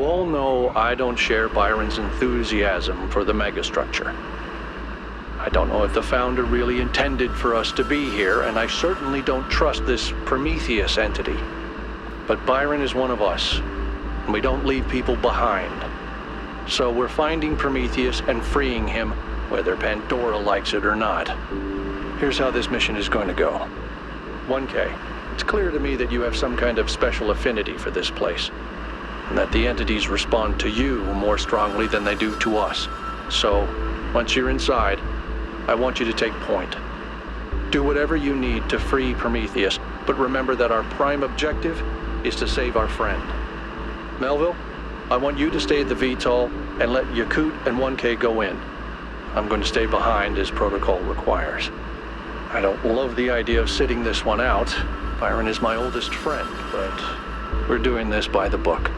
all know I don't share Byron's enthusiasm for the megastructure. I don't know if the founder really intended for us to be here, and I certainly don't trust this Prometheus entity. But Byron is one of us, and we don't leave people behind. So we're finding Prometheus and freeing him, whether Pandora likes it or not. Here's how this mission is going to go. 1K, it's clear to me that you have some kind of special affinity for this place, and that the entities respond to you more strongly than they do to us. So, once you're inside, I want you to take point. Do whatever you need to free Prometheus, but remember that our prime objective is to save our friend. Melville, I want you to stay at the VTOL and let Yakut and 1K go in. I'm going to stay behind as protocol requires. I don't love the idea of sitting this one out. Byron is my oldest friend, but we're doing this by the book.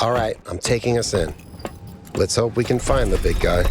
All right, I'm taking us in. Let's hope we can find the big guy.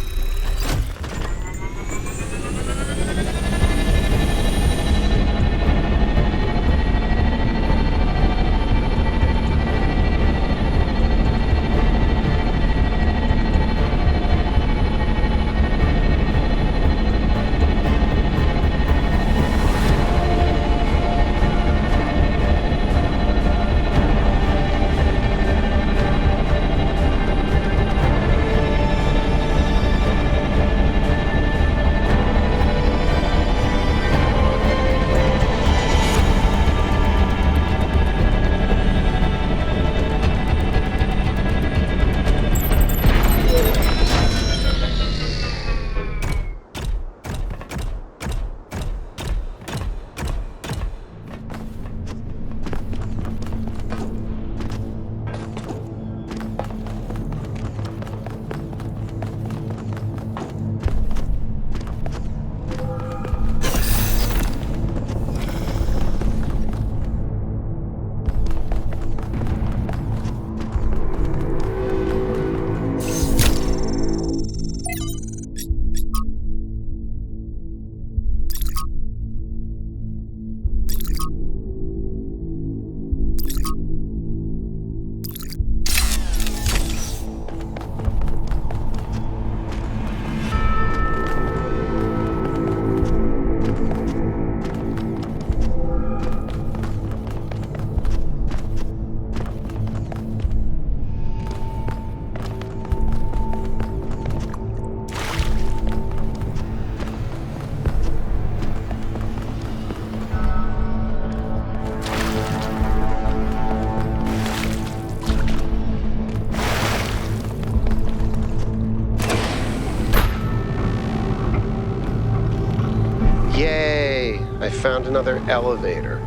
Yay! I found another elevator.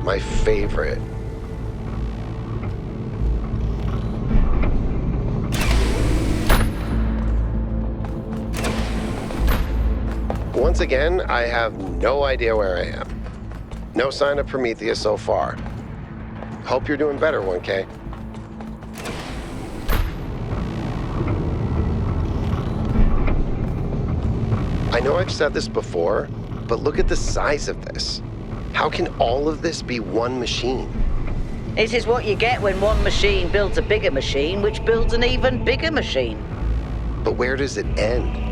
My favorite. Once again, I have no idea where I am. No sign of Prometheus so far. Hope you're doing better, 1K. I know I've said this before, but look at the size of this. How can all of this be one machine? This is what you get when one machine builds a bigger machine, which builds an even bigger machine. But where does it end?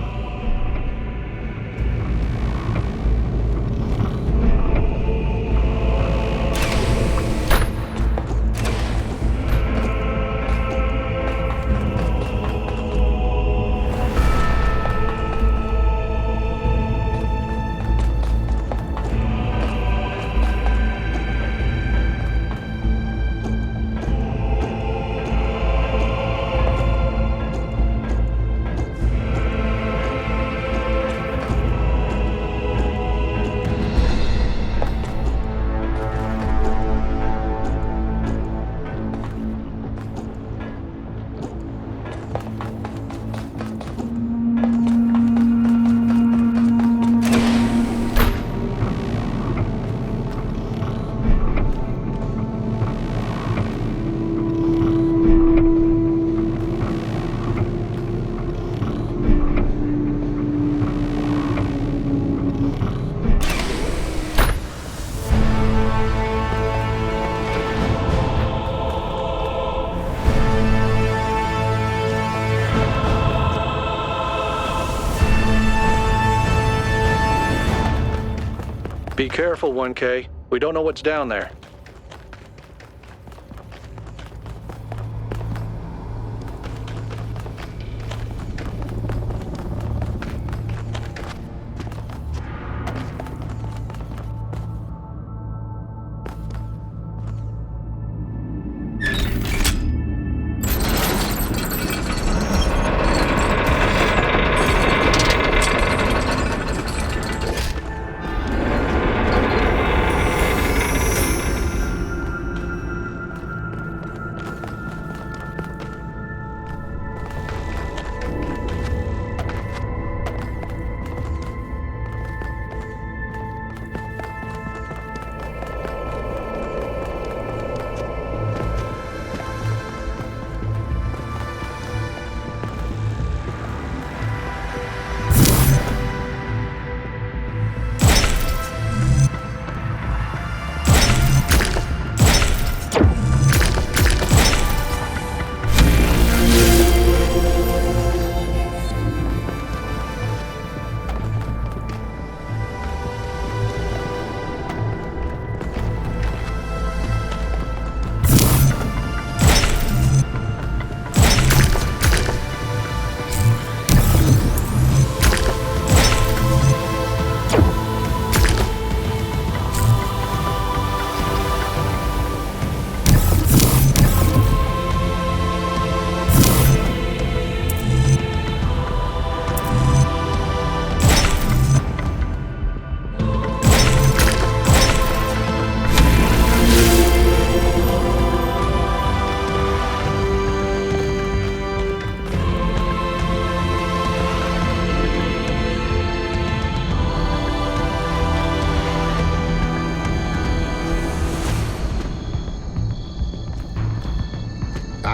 Be careful, 1K. We don't know what's down there.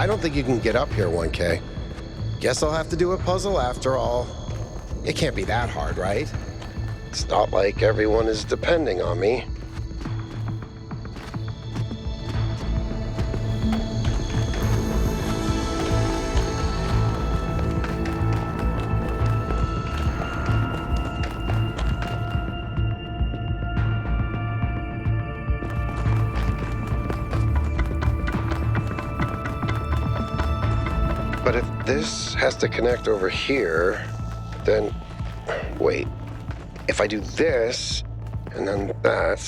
I don't think you can get up here, 1K. Guess I'll have to do a puzzle after all. It can't be that hard, right? It's not like everyone is depending on me. But if this has to connect over here, then... Wait. If I do this, and then that...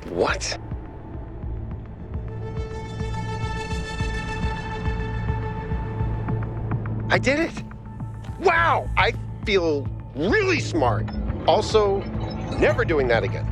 What? I did it! Wow! I feel really smart. Also, never doing that again.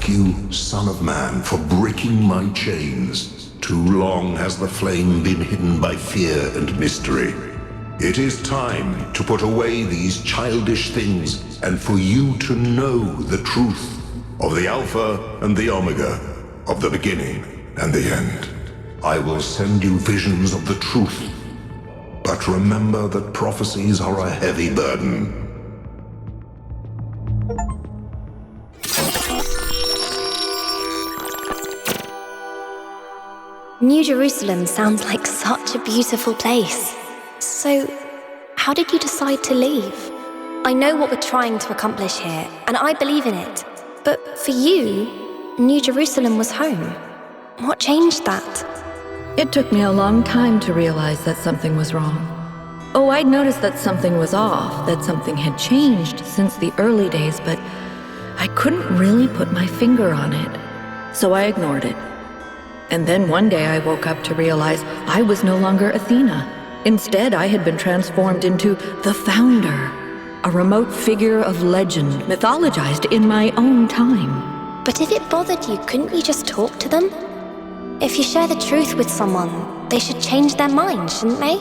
thank you, Son of Man, for breaking my chains. Too long has the flame been hidden by fear and mystery. It is time to put away these childish things and for you to know the truth of the Alpha and the Omega, of the beginning and the end. I will send you visions of the truth, but remember that prophecies are a heavy burden. New Jerusalem sounds like such a beautiful place. So, how did you decide to leave? I know what we're trying to accomplish here, and I believe in it. But for you, New Jerusalem was home. What changed that? It took me a long time to realize that something was wrong. Oh, I'd noticed that something was off, that something had changed since the early days, but I couldn't really put my finger on it. So I ignored it. And then one day I woke up to realize I was no longer Athena. Instead, I had been transformed into the Founder, a remote figure of legend mythologized in my own time. But if it bothered you, couldn't you just talk to them? If you share the truth with someone, they should change their mind, shouldn't they?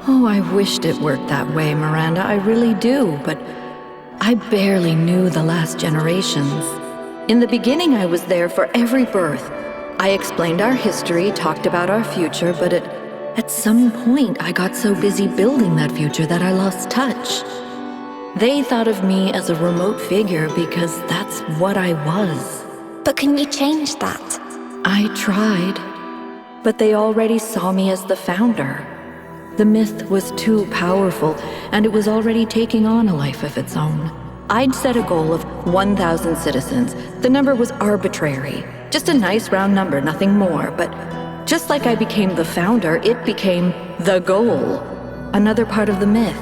Oh, I wished it worked that way, Miranda, I really do, but I barely knew the last generations. In the beginning, I was there for every birth. I explained our history, talked about our future, but at some point I got so busy building that future that I lost touch. They thought of me as a remote figure because that's what I was. But can you change that? I tried, but they already saw me as the Founder. The myth was too powerful, and it was already taking on a life of its own. I'd set a goal of 1,000 citizens. The number was arbitrary. Just a nice round number, nothing more. But just like I became the Founder, it became the goal. Another part of the myth.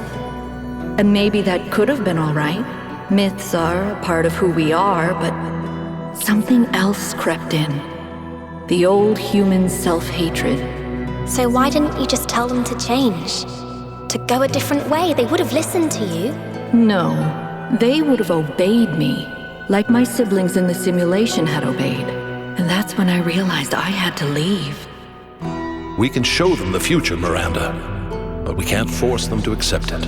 And maybe that could have been all right. Myths are a part of who we are, but something else crept in. The old human self-hatred. So why didn't you just tell them to change? To go a different way? They would have listened to you. No, they would have obeyed me, like my siblings in the simulation had obeyed. And that's when I realized I had to leave. We can show them the future, Miranda, but we can't force them to accept it.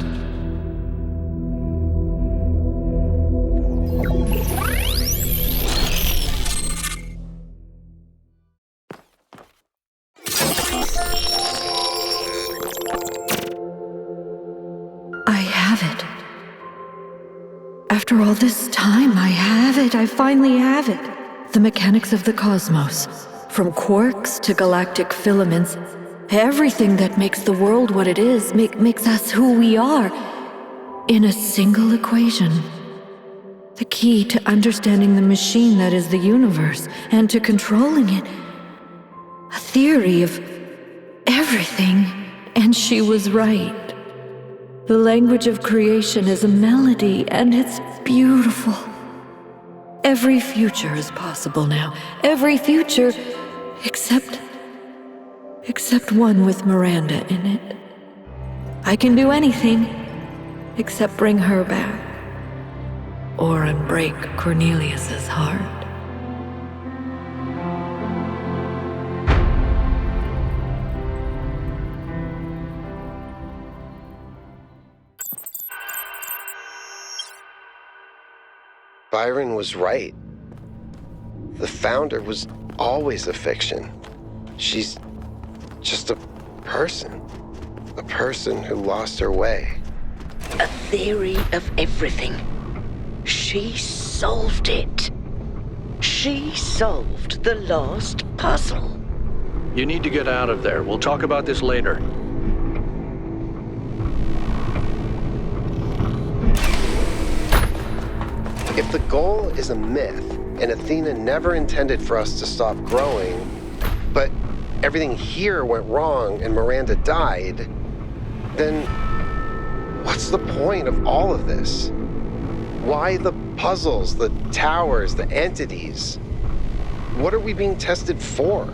I have it. After all this time, I have it. I finally have it. The mechanics of the cosmos, from quarks to galactic filaments, everything that makes the world what it is, makes us who we are, in a single equation. The key to understanding the machine that is the universe, and to controlling it. A theory of everything, and she was right. The language of creation is a melody, and it's beautiful. Every future is possible now. Every future, except one with Miranda in it. I can do anything, except bring her back. Or unbreak Cornelius's heart. Byron was right. The Founder was always a fiction. She's just a person who lost her way. A theory of everything. She solved it. She solved the last puzzle. You need to get out of there. We'll talk about this later. If the goal is a myth, and Athena never intended for us to stop growing, but everything here went wrong and Miranda died, then what's the point of all of this? Why the puzzles, the towers, the entities? What are we being tested for?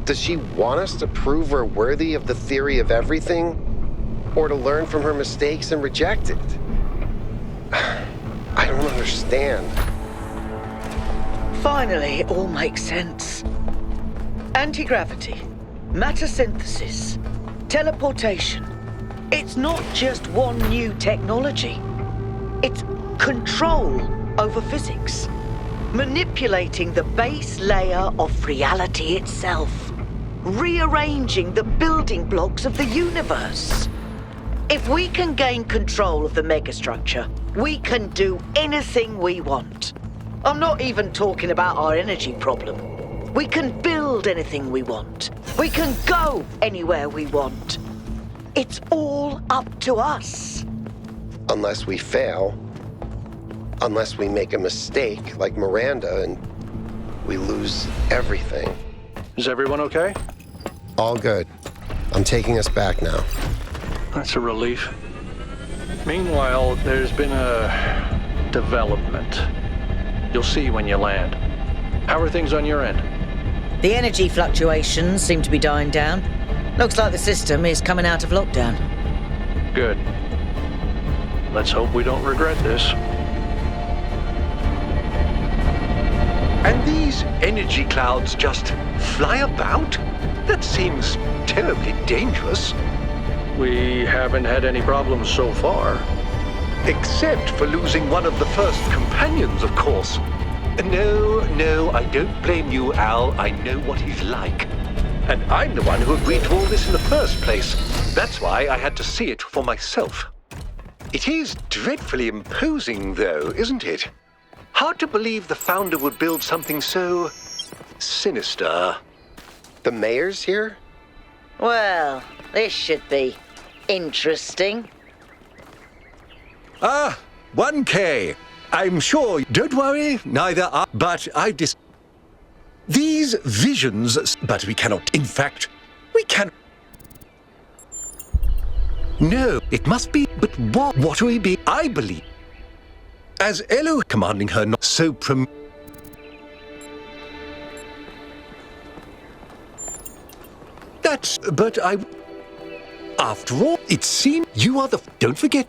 Does she want us to prove we're worthy of the theory of everything? Or to learn from her mistakes and reject it? I don't understand. Finally, it all makes sense. Anti-gravity, matter synthesis, teleportation. It's not just one new technology. It's control over physics. Manipulating the base layer of reality itself. Rearranging the building blocks of the universe. If we can gain control of the megastructure, we can do anything we want. I'm not even talking about our energy problem. We can build anything we want. We can go anywhere we want. It's all up to us. Unless we fail. Unless we make a mistake like Miranda and we lose everything. Is everyone okay? All good. I'm taking us back now. That's a relief. Meanwhile, there's been a development. You'll see when you land. How are things on your end? The energy fluctuations seem to be dying down. Looks like the system is coming out of lockdown. Good. Let's hope we don't regret this. And these energy clouds just fly about? That seems terribly dangerous. We haven't had any problems so far. Except for losing one of the first companions, of course. No, I don't blame you, Al. I know what he's like. And I'm the one who agreed to all this in the first place. That's why I had to see it for myself. It is dreadfully imposing, though, isn't it? Hard to believe the founder would build something so sinister. The mayor's here? Well, this should be interesting. 1K. I'm sure. Don't worry, neither are. But I've these visions. But we cannot. In fact, we can. No, it must be. But what? What will it be? I believe. As Elo commanding her not so That's. But I. After all, it seems you are the. Don't forget.